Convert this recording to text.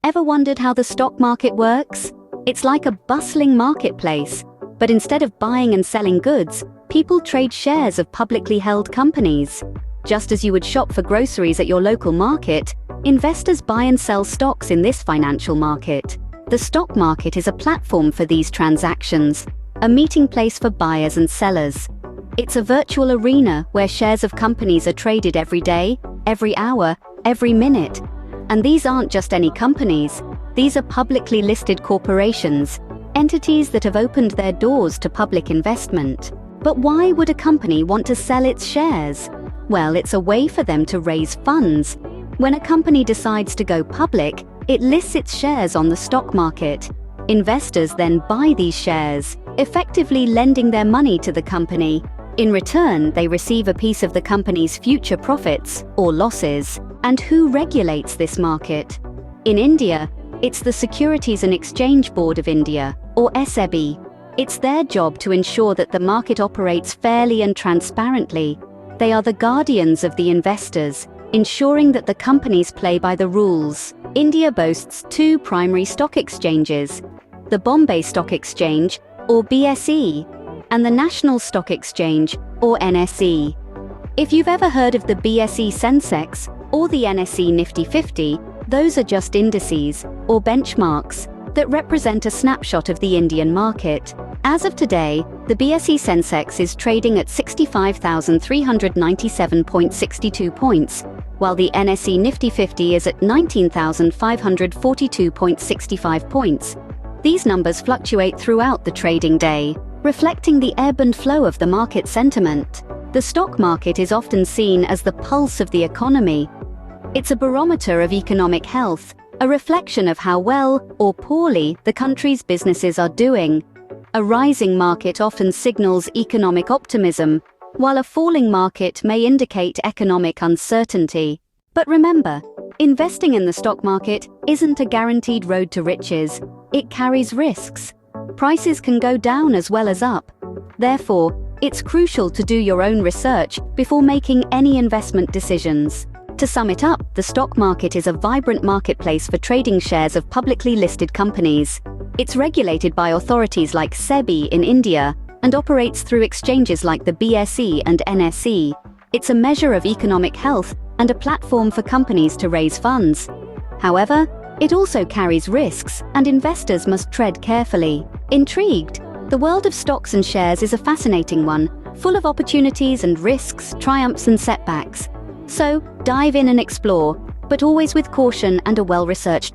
Ever wondered how the stock market works? It's like a bustling marketplace, but instead of buying and selling goods, people trade shares of publicly held companies. Just as you would shop for groceries at your local market, investors buy and sell stocks in this financial market. The stock market is a platform for these transactions, a meeting place for buyers and sellers. It's a virtual arena where shares of companies are traded every day, every hour, every minute. And these aren't just any companies, these are publicly listed corporations, entities that have opened their doors to public investment. But why would a company want to sell its shares? Well, it's a way for them to raise funds. When a company decides to go public, it lists its shares on the stock market. Investors then buy these shares, effectively lending their money to the company. In return, they receive a piece of the company's future profits or losses. And who regulates this market? In India, it's the Securities and Exchange Board of India, or SEBI. It's their job to ensure that the market operates fairly and transparently. They are the guardians of the investors, ensuring that the companies play by the rules. India boasts two primary stock exchanges, the Bombay Stock Exchange, or BSE, and the National Stock Exchange, or NSE. If you've ever heard of the BSE Sensex or the NSE Nifty 50, those are just indices, or benchmarks, that represent a snapshot of the Indian market. As of today, the BSE Sensex is trading at 65,397.62 points, while the NSE Nifty 50 is at 19,542.65 points. These numbers fluctuate throughout the trading day, reflecting the ebb and flow of the market sentiment. The stock market is often seen as the pulse of the economy. It's a barometer of economic health, a reflection of how well or poorly the country's businesses are doing. A rising market often signals economic optimism, while a falling market may indicate economic uncertainty. But remember, investing in the stock market isn't a guaranteed road to riches. It carries risks. Prices can go down as well as up. Therefore, it's crucial to do your own research before making any investment decisions. To sum it up, the stock market is a vibrant marketplace for trading shares of publicly listed companies. It's regulated by authorities like SEBI in India and operates through exchanges like the BSE and NSE. It's a measure of economic health and a platform for companies to raise funds. However, it also carries risks, and investors must tread carefully. Intrigued? The world of stocks and shares is a fascinating one, full of opportunities and risks, triumphs and setbacks. So, dive in and explore, but always with caution and a well-researched plan.